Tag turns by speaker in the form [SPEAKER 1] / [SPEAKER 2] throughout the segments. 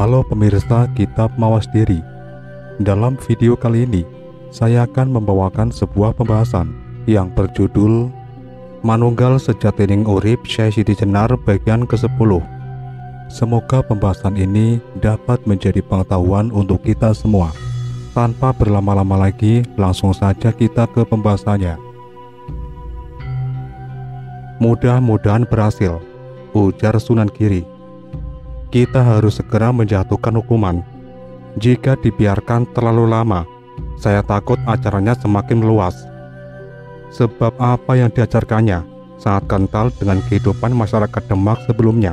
[SPEAKER 1] Halo pemirsa Kitab Mawas Diri. Dalam video kali ini, saya akan membawakan sebuah pembahasan yang berjudul Manunggal Sejatining Urip Syekh Siti Jenar bagian ke-10. Semoga pembahasan ini dapat menjadi pengetahuan untuk kita semua. Tanpa berlama-lama lagi, langsung saja kita ke pembahasannya. Mudah-mudahan berhasil, ujar Sunan Giri. Kita harus segera menjatuhkan hukuman. Jika dibiarkan terlalu lama, saya takut acaranya semakin meluas. Sebab apa yang diajarkannya sangat kental dengan kehidupan masyarakat Demak sebelumnya.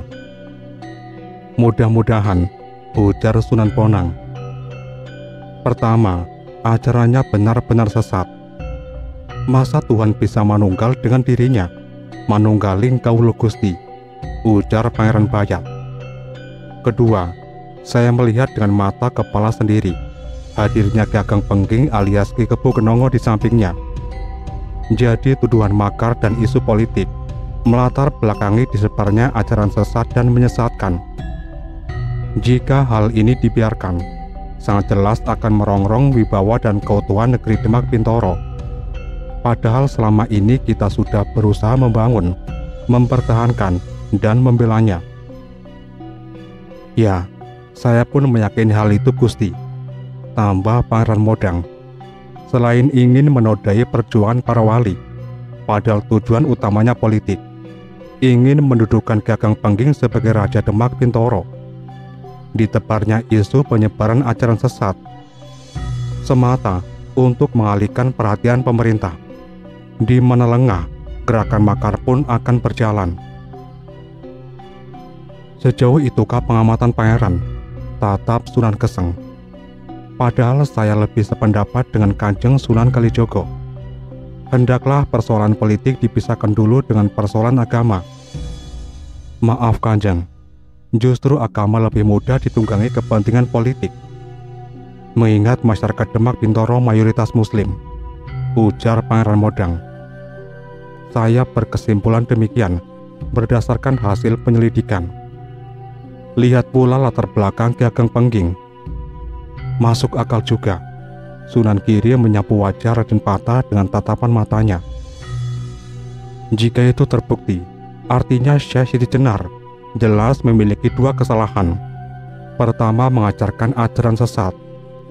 [SPEAKER 1] Mudah-mudahan, ujar Sunan Bonang. Pertama, acaranya benar-benar sesat. Masa Tuhan bisa manunggal dengan dirinya? Manunggaling Kawula Gusti, ujar Pangeran Bayat. Kedua, saya melihat dengan mata kepala sendiri hadirnya Ki Ageng Pengging alias Ki Kebo Kenongo di sampingnya. Jadi tuduhan makar dan isu politik melatar belakangi disebarnya ajaran sesat dan menyesatkan. Jika hal ini dibiarkan, sangat jelas akan merongrong wibawa dan keutuhan negeri Demak Bintoro. Padahal selama ini kita sudah berusaha membangun, mempertahankan, dan membelanya. Ya, saya pun meyakini hal itu Gusti, tambah Pangeran Modang. Selain ingin menodai perjuangan para wali, padahal tujuan utamanya politik, ingin mendudukan Ki Ageng Pengging sebagai Raja Demak Bintoro. Ditebarnya isu penyebaran ajaran sesat semata untuk mengalihkan perhatian pemerintah. Di mana lengah, gerakan makar pun akan berjalan. Sejauh itukah pengamatan Pangeran? Tatap Sunan Keseng. Padahal saya lebih sependapat dengan Kanjeng Sunan Kalijogo. Hendaklah persoalan politik dipisahkan dulu dengan persoalan agama. Maaf Kanjeng, justru agama lebih mudah ditunggangi kepentingan politik. Mengingat masyarakat Demak Bintoro mayoritas Muslim, ujar Pangeran Modang. Saya berkesimpulan demikian berdasarkan hasil penyelidikan. Lihat pula latar belakang Ki Ageng Pengging. Masuk akal juga. Sunan Giri menyapu wajah Raden Patah dengan tatapan matanya. Jika itu terbukti, artinya Syekh Siti Jenar jelas memiliki dua kesalahan. Pertama, mengajarkan ajaran sesat.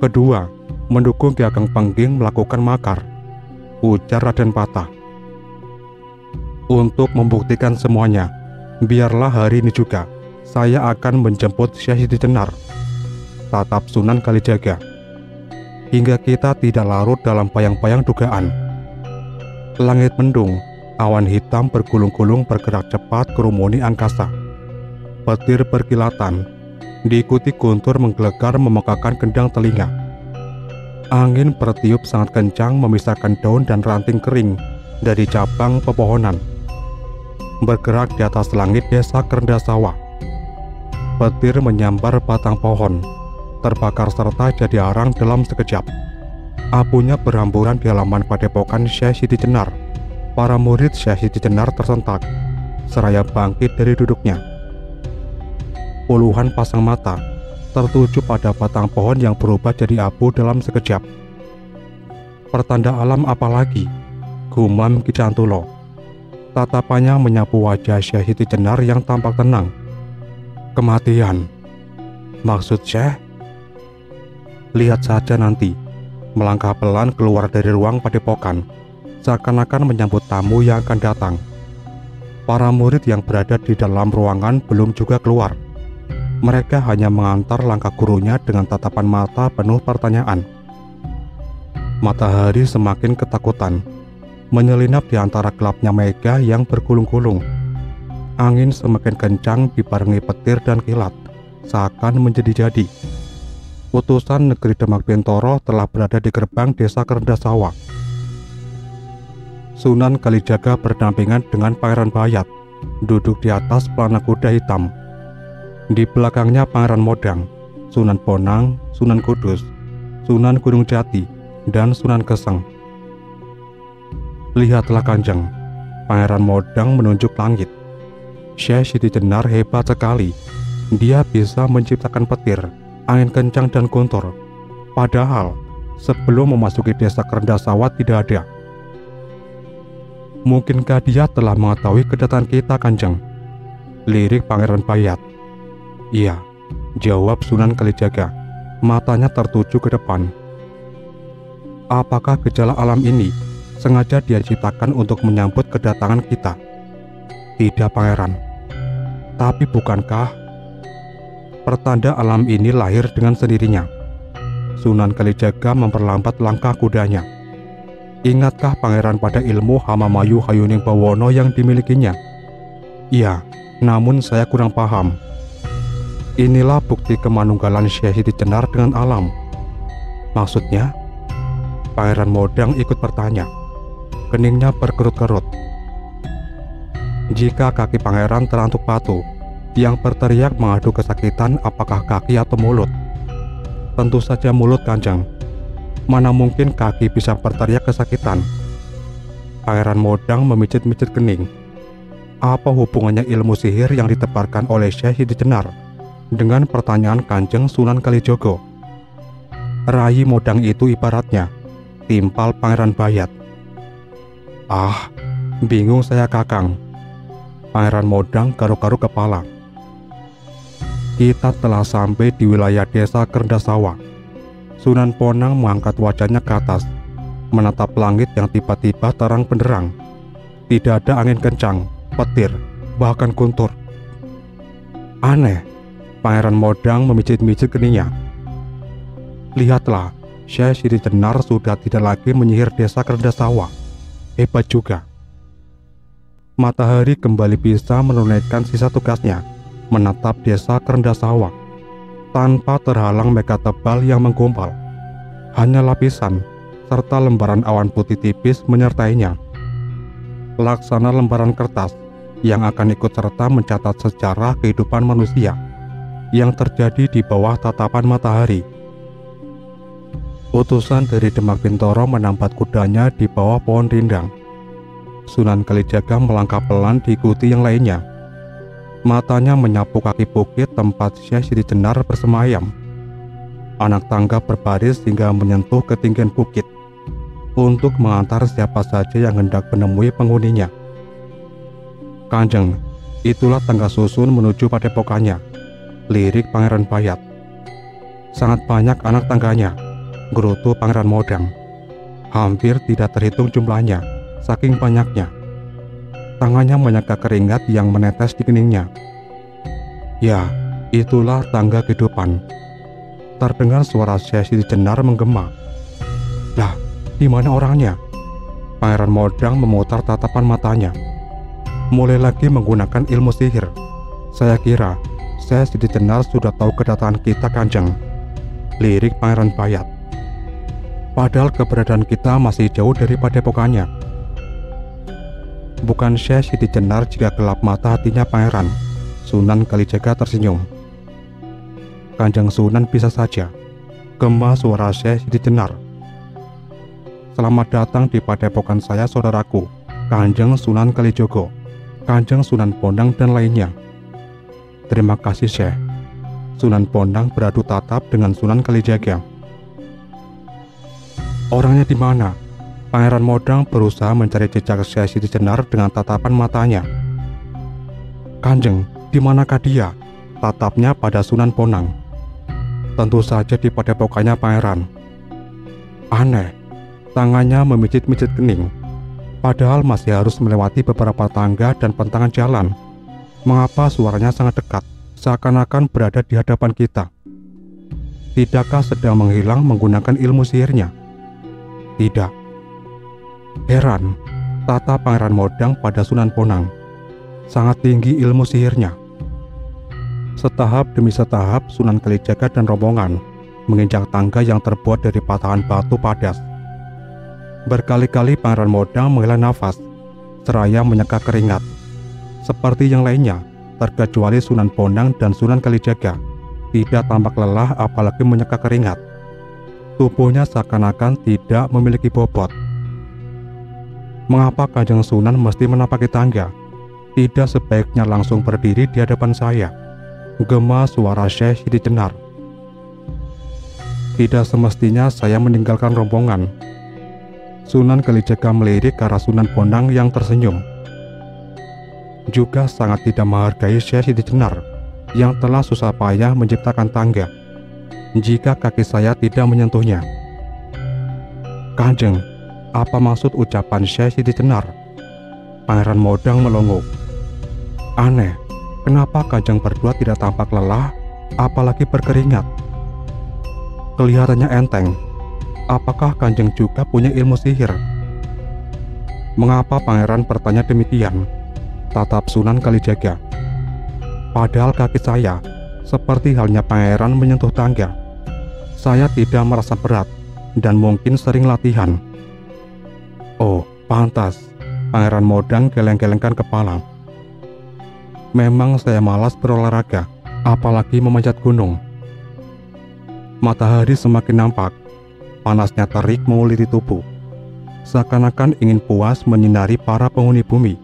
[SPEAKER 1] Kedua, mendukung Ki Ageng Pengging melakukan makar, ujar Raden Patah. Untuk membuktikan semuanya, biarlah hari ini juga saya akan menjemput Syekh Siti Jenar, tatap Sunan Kalijaga, hingga kita tidak larut dalam bayang-bayang dugaan. Langit mendung, awan hitam bergulung-gulung bergerak cepat kerumuni angkasa. Petir berkilatan, diikuti guntur menggelegar memekakan gendang telinga. Angin bertiup sangat kencang memisahkan daun dan ranting kering dari cabang pepohonan. Bergerak di atas langit desa Kerendasawah. Petir menyambar batang pohon, terbakar serta jadi arang dalam sekejap. Abunya berhamburan di halaman padepokan Syekh Siti Jenar. Para murid Syekh Siti Jenar tersentak, seraya bangkit dari duduknya. Puluhan pasang mata tertuju pada batang pohon yang berubah jadi abu dalam sekejap. Pertanda alam apalagi, gumam Ki Cantulo. Tatapannya menyapu wajah Syekh Siti Jenar yang tampak tenang. Kematian, maksud Syekh? Lihat saja nanti, melangkah pelan keluar dari ruang padepokan, seakan-akan menyambut tamu yang akan datang. Para murid yang berada di dalam ruangan belum juga keluar. Mereka hanya mengantar langkah gurunya dengan tatapan mata penuh pertanyaan. Matahari semakin ketakutan, menyelinap di antara gelapnya mega yang bergulung-gulung. Angin semakin kencang dibarengi petir dan kilat, seakan menjadi-jadi. Utusan negeri Demak Bintoro telah berada di gerbang desa Kerendasawah. Sunan Kalijaga berdampingan dengan Pangeran Bayat, duduk di atas pelana kuda hitam. Di belakangnya Pangeran Modang, Sunan Bonang, Sunan Kudus, Sunan Gunung Jati, dan Sunan Keseng. Lihatlah Kanjeng, Pangeran Modang menunjuk langit. Syekh Siti Jenar hebat sekali. Dia bisa menciptakan petir, angin kencang dan guntur. Padahal sebelum memasuki desa Kerendah Sawah tidak ada. Mungkinkah dia telah mengetahui kedatangan kita, Kanjeng? Lirik Pangeran Bayat. Iya, jawab Sunan Kalijaga. Matanya tertuju ke depan. Apakah gejala alam ini sengaja dia ciptakan untuk menyambut kedatangan kita? Tidak, Pangeran. Tapi bukankah pertanda alam ini lahir dengan sendirinya? Sunan Kalijaga memperlambat langkah kudanya. Ingatkah Pangeran pada ilmu Hamamayu Hayuning Bawono yang dimilikinya? Iya, namun saya kurang paham. Inilah bukti kemanunggalan Syekh Siti Jenar dengan alam. Maksudnya? Pangeran Modang ikut bertanya. Keningnya berkerut-kerut. Jika kaki pangeran terantuk patu, yang berteriak mengadu kesakitan apakah kaki atau mulut? Tentu saja mulut, Kanjeng. Mana mungkin kaki bisa berteriak kesakitan? Pangeran Modang memijit-mijit kening. Apa hubungannya ilmu sihir yang ditebarkan oleh Syekh Siti Jenar dengan pertanyaan Kanjeng Sunan Kalijogo? Rai Modang itu ibaratnya, timpal Pangeran Bayat. Ah, bingung saya, Kakang. Pangeran Modang garuk-garuk kepala. Kita telah sampai di wilayah desa Kerendah Sawah. Sunan Ponang mengangkat wajahnya ke atas, menatap langit yang tiba-tiba terang benderang. Tidak ada angin kencang, petir, bahkan guntur. Aneh. Pangeran Modang memijit-mijit keningnya. Lihatlah, Syekh Siti Jenar sudah tidak lagi menyihir desa Kerendah Sawah. Hebat juga. Matahari kembali bisa menunaikan sisa tugasnya, menatap desa Kerendah Sawah, tanpa terhalang mega tebal yang menggumpal. Hanya lapisan, serta lembaran awan putih tipis menyertainya. Laksana lembaran kertas yang akan ikut serta mencatat sejarah kehidupan manusia yang terjadi di bawah tatapan matahari. Utusan dari Demak Bintoro menambat kudanya di bawah pohon rindang. Sunan Kalijaga melangkah pelan diikuti yang lainnya. Matanya menyapu kaki bukit tempat Syekh Siti Jenar bersemayam. Anak tangga berbaris hingga menyentuh ketinggian bukit untuk mengantar siapa saja yang hendak menemui penghuninya. Kanjeng, itulah tangga susun menuju padepokannya, lirik Pangeran Bayat. Sangat banyak anak tangganya, gerutu Pangeran Modang. Hampir tidak terhitung jumlahnya, saking banyaknya. Tangannya menyeka keringat yang menetes di keningnya. Ya, itulah tangga kehidupan. Terdengar suara Syekh Siti Jenar menggema. Lah, di mana orangnya? Pangeran Modang memutar tatapan matanya. Mulai lagi menggunakan ilmu sihir. Saya kira Syekh Siti Jenar sudah tahu kedatangan kita, Kanjeng, lirik Pangeran Bayat. Padahal keberadaan kita masih jauh dari padepokannya. Bukan Syekh Siti Jenar jika gelap mata hatinya, Pangeran. Sunan Kalijaga tersenyum. Kanjeng Sunan bisa saja, gema suara Syekh Siti Jenar. Selamat datang di padepokan saya, saudaraku, Kanjeng Sunan Kalijogo, Kanjeng Sunan Ponang dan lainnya. Terima kasih, Syekh. Sunan Ponang beradu tatap dengan Sunan Kalijaga. Orangnya di mana? Pangeran Modang berusaha mencari jejak Syekh Siti Jenar dengan tatapan matanya. Kanjeng, di manakah dia? Tatapnya pada Sunan Ponang. Tentu saja di padepokannya, Pangeran. Aneh, tangannya memijit-mijit kening. Padahal masih harus melewati beberapa tangga dan bentangan jalan. Mengapa suaranya sangat dekat, seakan-akan berada di hadapan kita? Tidakkah sedang menghilang menggunakan ilmu sihirnya? Tidak. Heran, tata Pangeran Modang pada Sunan Ponang. Sangat tinggi ilmu sihirnya. Setahap demi setahap Sunan Kalijaga dan rombongan menginjak tangga yang terbuat dari patahan batu padas. Berkali-kali Pangeran Modang menghela nafas, seraya menyeka keringat. Seperti yang lainnya, terkecuali Sunan Ponang dan Sunan Kalijaga, tidak tampak lelah apalagi menyeka keringat. Tubuhnya seakan-akan tidak memiliki bobot. Mengapa Kanjeng Sunan mesti menapaki tangga? Tidak sebaiknya langsung berdiri di hadapan saya. Gema suara Syekh Siti Jenar. Tidak semestinya saya meninggalkan rombongan. Sunan Kalijaga melirik ke arah Sunan Bonang yang tersenyum. Juga sangat tidak menghargai Syekh Siti Jenar yang telah susah payah menciptakan tangga jika kaki saya tidak menyentuhnya. Kanjeng, apa maksud ucapan Syekh Siti Jenar? Pangeran Modang melongo. Aneh, kenapa Kanjeng berdua tidak tampak lelah, apalagi berkeringat? Kelihatannya enteng. Apakah Kanjeng juga punya ilmu sihir? Mengapa Pangeran bertanya demikian? Tatap Sunan Kalijaga. Padahal kaki saya, seperti halnya Pangeran menyentuh tangga, saya tidak merasa berat dan mungkin sering latihan. Oh, pantas. Pangeran Modang geleng-gelengkan kepala. Memang saya malas berolahraga, apalagi memanjat gunung. Matahari semakin nampak. Panasnya terik menguliti tubuh, seakan-akan ingin puas menyinari para penghuni bumi.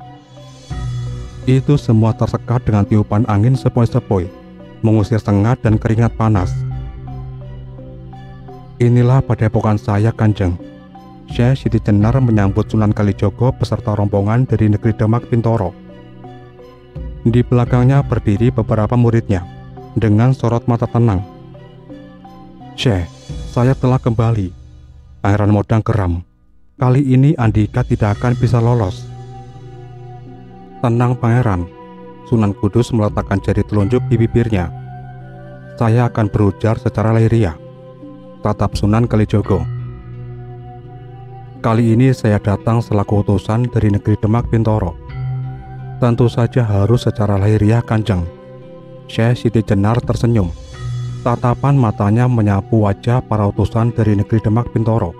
[SPEAKER 1] Itu semua tersekat dengan tiupan angin sepoi-sepoi, mengusir sengat dan keringat panas. Inilah padepokan saya, Kanjeng. Syekh Siti Jenar menyambut Sunan Kalijogo beserta rombongan dari negeri Demak Bintoro. Di belakangnya berdiri beberapa muridnya, dengan sorot mata tenang. Syekh, saya telah kembali. Pangeran Modang geram. Kali ini Andika tidak akan bisa lolos. Tenang Pangeran. Sunan Kudus meletakkan jari telunjuk di bibirnya. Saya akan berujar secara lahiriah. Tatap Sunan Kalijogo. Kali ini saya datang selaku utusan dari negeri Demak Bintoro. Tentu saja harus secara lahiriah, Kanjeng. Syekh Siti Jenar tersenyum. Tatapan matanya menyapu wajah para utusan dari negeri Demak Bintoro.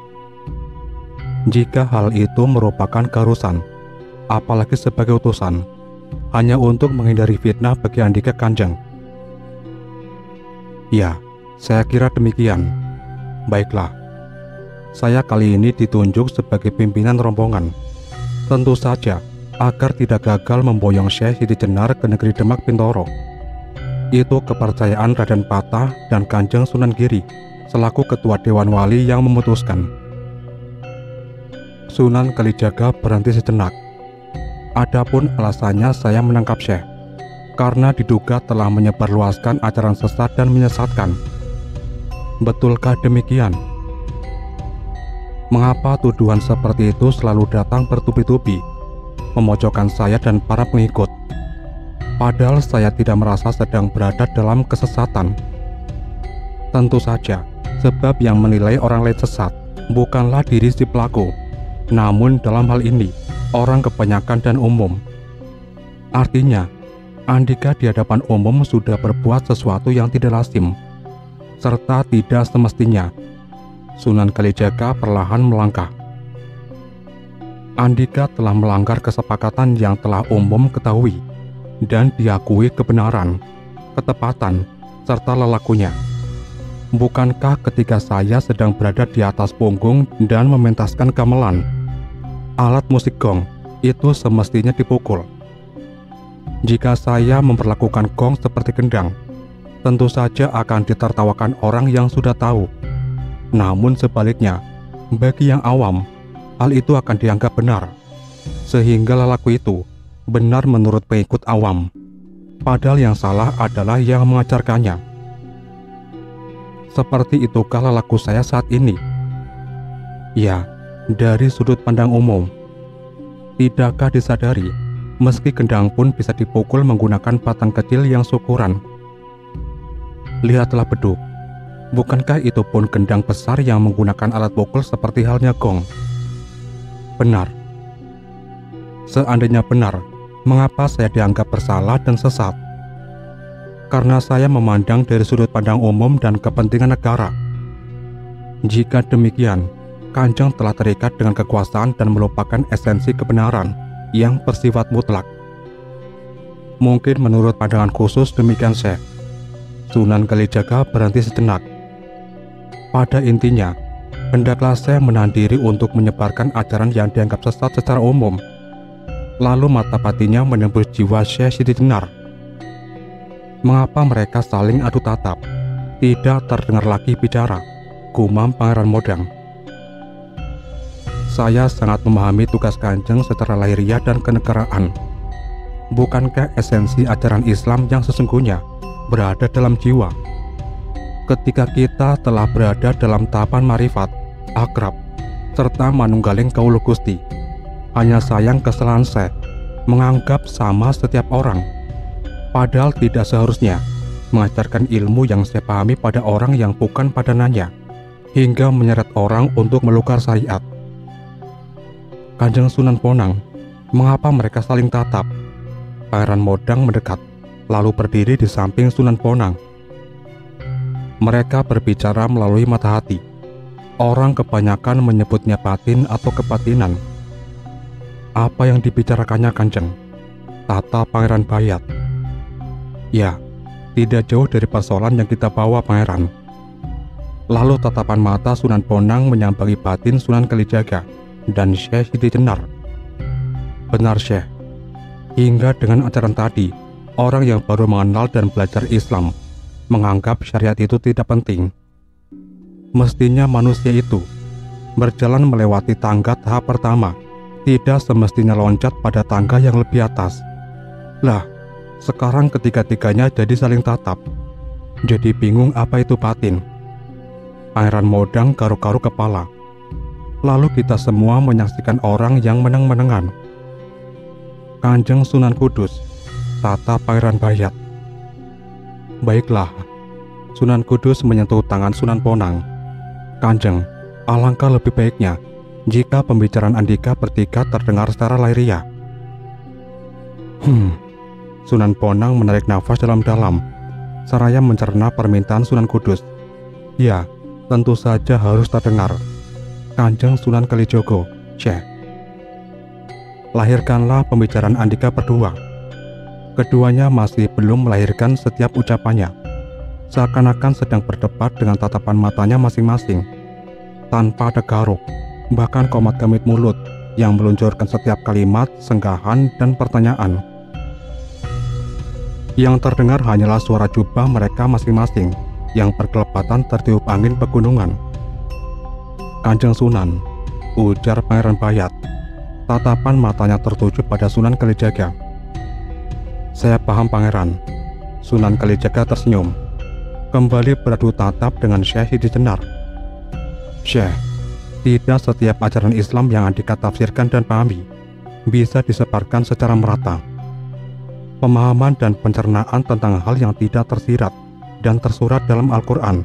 [SPEAKER 1] Jika hal itu merupakan keharusan, apalagi sebagai utusan, hanya untuk menghindari fitnah bagi Andika, Kanjeng. Ya, saya kira demikian. Baiklah, saya kali ini ditunjuk sebagai pimpinan rombongan. Tentu saja, agar tidak gagal memboyong Syekh Siti Jenar ke negeri Demak Bintoro. Itu kepercayaan Raden Patah dan Kanjeng Sunan Giri selaku ketua Dewan Wali yang memutuskan. Sunan Kalijaga berhenti sejenak. Adapun alasannya saya menangkap Syekh, karena diduga telah menyebarluaskan ajaran sesat dan menyesatkan. Betulkah demikian? Mengapa tuduhan seperti itu selalu datang bertubi-tubi, memojokkan saya dan para pengikut? Padahal saya tidak merasa sedang berada dalam kesesatan. Tentu saja, sebab yang menilai orang lain sesat bukanlah diri si pelaku, namun dalam hal ini, orang kebanyakan dan umum. Artinya, Andika di hadapan umum sudah berbuat sesuatu yang tidak lazim, serta tidak semestinya. Sunan Kalijaga perlahan melangkah. Andika telah melanggar kesepakatan yang telah umum ketahui dan diakui kebenaran, ketepatan, serta lelakunya. Bukankah ketika saya sedang berada di atas punggung dan mementaskan gamelan, alat musik gong itu semestinya dipukul? Jika saya memperlakukan gong seperti gendang, tentu saja akan ditertawakan orang yang sudah tahu. Namun sebaliknya, bagi yang awam, hal itu akan dianggap benar, sehingga lelaku itu benar menurut pengikut awam, padahal yang salah adalah yang mengajarkannya. Seperti itukah lelaku saya saat ini? Ya, dari sudut pandang umum. Tidakkah disadari, meski gendang pun bisa dipukul menggunakan batang kecil yang syukuran? Lihatlah beduk. Bukankah itu pun gendang besar yang menggunakan alat pukul seperti halnya gong? Benar. Seandainya benar, mengapa saya dianggap bersalah dan sesat? Karena saya memandang dari sudut pandang umum dan kepentingan negara. Jika demikian, Kanjeng telah terikat dengan kekuasaan dan melupakan esensi kebenaran yang bersifat mutlak. Mungkin menurut pandangan khusus demikian, Syekh. Sunan Kalijaga berhenti sejenak. Pada intinya, hendaklah saya menahan diri untuk menyebarkan ajaran yang dianggap sesat secara umum, lalu mata batinnya menembus jiwa Syekh Siti Jenar. Mengapa mereka saling adu tatap? Tidak terdengar lagi bicara, gumam Pangeran Modang. Saya sangat memahami tugas Kanjeng secara lahiriah dan kenegaraan. Bukankah esensi ajaran Islam yang sesungguhnya berada dalam jiwa? Ketika kita telah berada dalam tahapan marifat, akrab, serta manunggaling kaula Gusti, hanya sayang kesalahan saya menganggap sama setiap orang. Padahal tidak seharusnya mengajarkan ilmu yang saya pahami pada orang yang bukan padanannya, hingga menyeret orang untuk melukar syariat. Kanjeng Sunan Bonang, mengapa mereka saling tatap? Pangeran Modang mendekat, lalu berdiri di samping Sunan Bonang. Mereka berbicara melalui mata hati. Orang kebanyakan menyebutnya batin atau kebatinan. Apa yang dibicarakannya Kanjeng? Tata Pangeran Bayat. Ya, tidak jauh dari persoalan yang kita bawa Pangeran. Lalu tatapan mata Sunan Bonang menyambangi batin Sunan Kalijaga dan Syekh Siti Jenar. Benar Syekh, hingga dengan ajaran tadi, orang yang baru mengenal dan belajar Islam menganggap syariat itu tidak penting. Mestinya manusia itu berjalan melewati tangga tahap pertama, tidak semestinya loncat pada tangga yang lebih atas. Lah, sekarang ketiga-tiganya jadi saling tatap. Jadi bingung apa itu batin. Pangeran Modang garuk-garuk kepala. Lalu kita semua menyaksikan orang yang meneng-menengan. Kanjeng Sunan Kudus, tata Pangeran Bayat. Baiklah. Sunan Kudus menyentuh tangan Sunan Bonang. Kanjeng, alangkah lebih baiknya jika pembicaraan Andika bertiga terdengar secara lahiriah. Sunan Bonang menarik nafas dalam-dalam, seraya mencerna permintaan Sunan Kudus. Ya, tentu saja harus terdengar. Kanjeng Sunan Kalijogo, Syekh, lahirkanlah pembicaraan Andika berdua. Keduanya masih belum melahirkan setiap ucapannya, seakan-akan sedang berdebat dengan tatapan matanya masing-masing, tanpa ada garuk, bahkan komat kamit mulut yang meluncurkan setiap kalimat, senggahan, dan pertanyaan. Yang terdengar hanyalah suara jubah mereka masing-masing yang berkelepatan tertiup angin pegunungan. Kanjeng Sunan, ujar Pangeran Bayat. Tatapan matanya tertuju pada Sunan Kalijaga. Saya paham Pangeran. Sunan Kalijaga tersenyum, kembali beradu tatap dengan Syekh Siti Jenar. Syekh, tidak setiap ajaran Islam yang Andika tafsirkan dan pahami bisa disebarkan secara merata. Pemahaman dan pencernaan tentang hal yang tidak tersirat dan tersurat dalam Al-Quran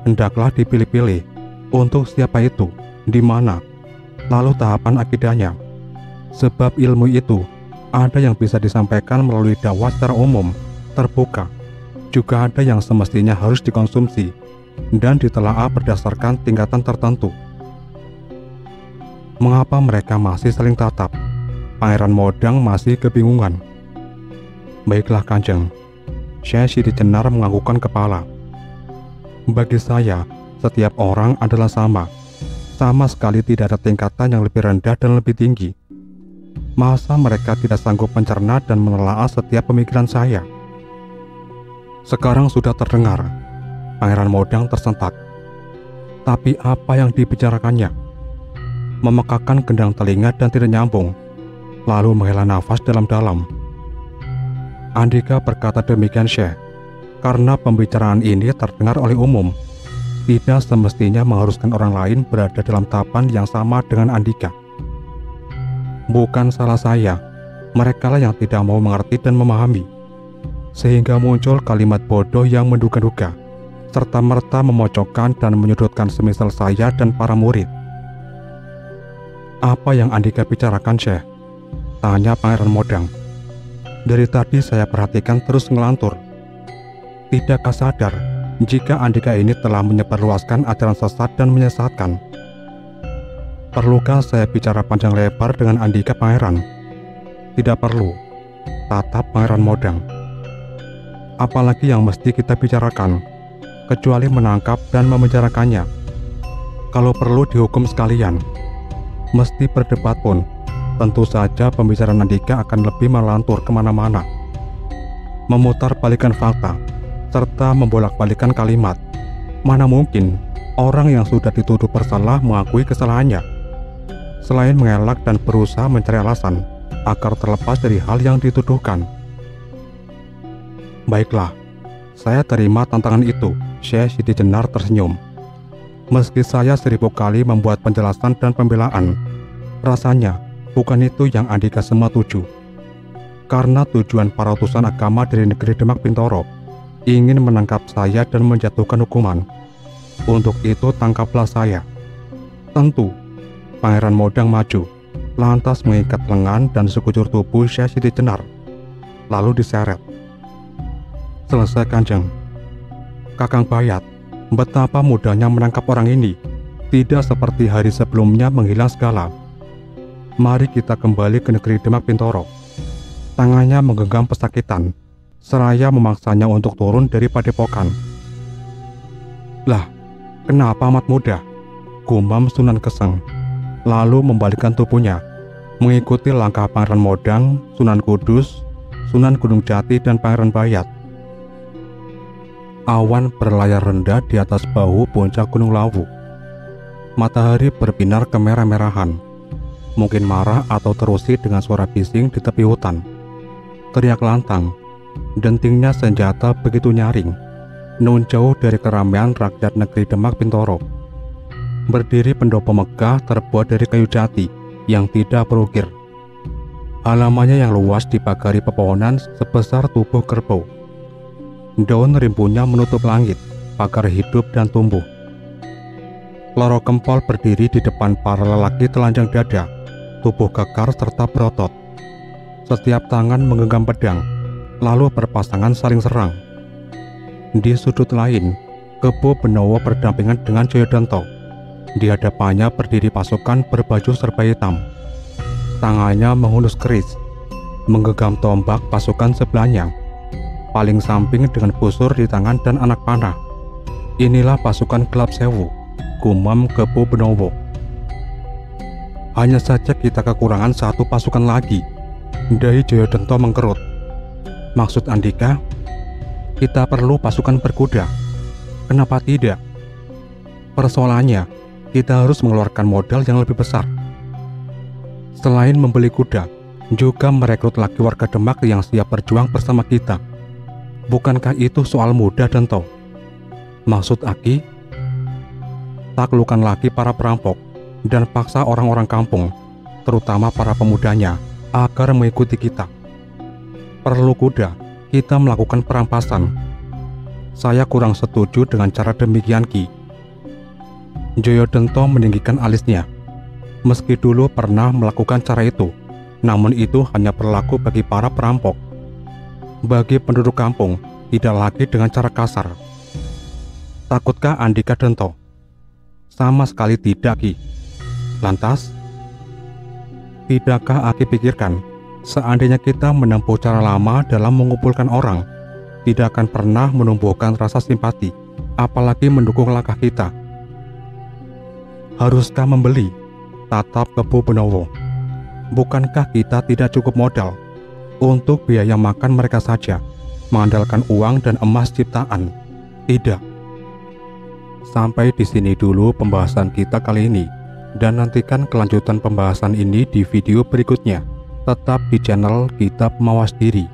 [SPEAKER 1] hendaklah dipilih-pilih untuk siapa itu, di mana, lalu tahapan akidahnya. Sebab ilmu itu ada yang bisa disampaikan melalui dakwah secara umum, terbuka. Juga ada yang semestinya harus dikonsumsi dan ditelaah berdasarkan tingkatan tertentu. Mengapa mereka masih saling tatap? Pangeran Modang masih kebingungan. Baiklah Kanjeng, Syekh Siti Jenar menganggukkan kepala. Bagi saya, setiap orang adalah sama. Sama sekali tidak ada tingkatan yang lebih rendah dan lebih tinggi. Masa mereka tidak sanggup mencerna dan menelaah setiap pemikiran saya? Sekarang sudah terdengar. Pangeran Modang tersentak. Tapi apa yang dibicarakannya? Memekakan gendang telinga dan tidak nyambung, lalu menghela nafas dalam-dalam. Andika berkata demikian Syekh, karena pembicaraan ini terdengar oleh umum. Tidak semestinya mengharuskan orang lain berada dalam tahapan yang sama dengan Andika. Bukan salah saya, merekalah yang tidak mau mengerti dan memahami, sehingga muncul kalimat bodoh yang menduga-duga, serta-merta memojokkan dan menyudutkan semisal saya dan para murid. Apa yang Andika bicarakan Syekh? Tanya Pangeran Modang. Dari tadi saya perhatikan terus ngelantur. Tidakkah sadar jika Andika ini telah menyebarluaskan ajaran sesat dan menyesatkan? Perlukah saya bicara panjang lebar dengan Andika Pangeran? Tidak perlu, tatap Pangeran Modang. Apalagi yang mesti kita bicarakan, kecuali menangkap dan membicarakannya. Kalau perlu dihukum sekalian. Mesti berdebat pun, tentu saja pembicaraan Andika akan lebih melantur kemana-mana. memutarbalikkan fakta, serta membolak-balikan kalimat. Mana mungkin orang yang sudah dituduh bersalah mengakui kesalahannya, selain mengelak dan berusaha mencari alasan agar terlepas dari hal yang dituduhkan. Baiklah, saya terima tantangan itu, Syekh Siti Jenar tersenyum. Meski saya 1000 kali membuat penjelasan dan pembelaan, rasanya bukan itu yang Andika Sema tuju. Karena tujuan para utusan agama dari negeri Demak Bintoro ingin menangkap saya dan menjatuhkan hukuman. Untuk itu tangkaplah saya. Tentu, Pangeran Modang maju, lantas mengikat lengan dan sekujur tubuh Syekh Siti Jenar, lalu diseret. Selesai Kanjeng. Kakang Bayat, betapa mudahnya menangkap orang ini, tidak seperti hari sebelumnya menghilang segala. Mari kita kembali ke negeri Demak Bintoro. Tangannya menggenggam pesakitan, seraya memaksanya untuk turun dari padepokan. Lah, kenapa amat mudah? Gumam Sunan Keseng, lalu membalikkan tubuhnya, mengikuti langkah Pangeran Modang, Sunan Kudus, Sunan Gunung Jati, dan Pangeran Bayat. Awan berlayar rendah di atas bahu puncak Gunung Lawu. Matahari berbinar kemerah-merahan, mungkin marah atau terusik dengan suara bising di tepi hutan. Teriak lantang, dentingnya senjata begitu nyaring, nun jauh dari keramaian rakyat negeri Demak Bintoro. Berdiri pendopo megah terbuat dari kayu jati yang tidak berukir. Halamannya yang luas dipagari pepohonan sebesar tubuh kerbau. Daun rimbunya menutup langit, pagar hidup dan tumbuh. Loro Kempol berdiri di depan para lelaki telanjang dada, tubuh kekar serta berotot. Setiap tangan menggenggam pedang, lalu berpasangan saling serang. Di sudut lain, Kebo Benowo berdampingan dengan Joyodanto. Di hadapannya berdiri pasukan berbaju serba hitam. Tangannya menghunus keris, menggenggam tombak pasukan sebelahnya. Paling samping dengan busur di tangan dan anak panah. Inilah pasukan Gelap Sewu, gumam Kebo Benowo. Hanya saja kita kekurangan satu pasukan lagi. Dahi Joyodanto mengkerut. Maksud Andika, kita perlu pasukan berkuda. Kenapa tidak? Persoalannya, kita harus mengeluarkan modal yang lebih besar. Selain membeli kuda, juga merekrut laki warga Demak yang siap berjuang bersama kita. Bukankah itu soal mudah, Danto? Maksud Aki, taklukkan lagi para perampok dan paksa orang-orang kampung, terutama para pemudanya, agar mengikuti kita. Perlu kuda, kita melakukan perampasan. Saya kurang setuju dengan cara demikian, Ki. Joyodanto meninggikan alisnya. Meski dulu pernah melakukan cara itu, namun itu hanya berlaku bagi para perampok. Bagi penduduk kampung, tidak lagi dengan cara kasar. Takutkah Andika Danto? Sama sekali tidak, Ki. Lantas, tidakkah Aki pikirkan, seandainya kita menempuh cara lama dalam mengumpulkan orang, tidak akan pernah menumbuhkan rasa simpati, apalagi mendukung langkah kita? Haruskah membeli? Tatap Kebo Benowo. Bukankah kita tidak cukup modal untuk biaya makan mereka saja, mengandalkan uang dan emas ciptaan? Tidak. Sampai di sini dulu pembahasan kita kali ini, dan nantikan kelanjutan pembahasan ini di video berikutnya. Tetap di channel Kitab Mawas Diri.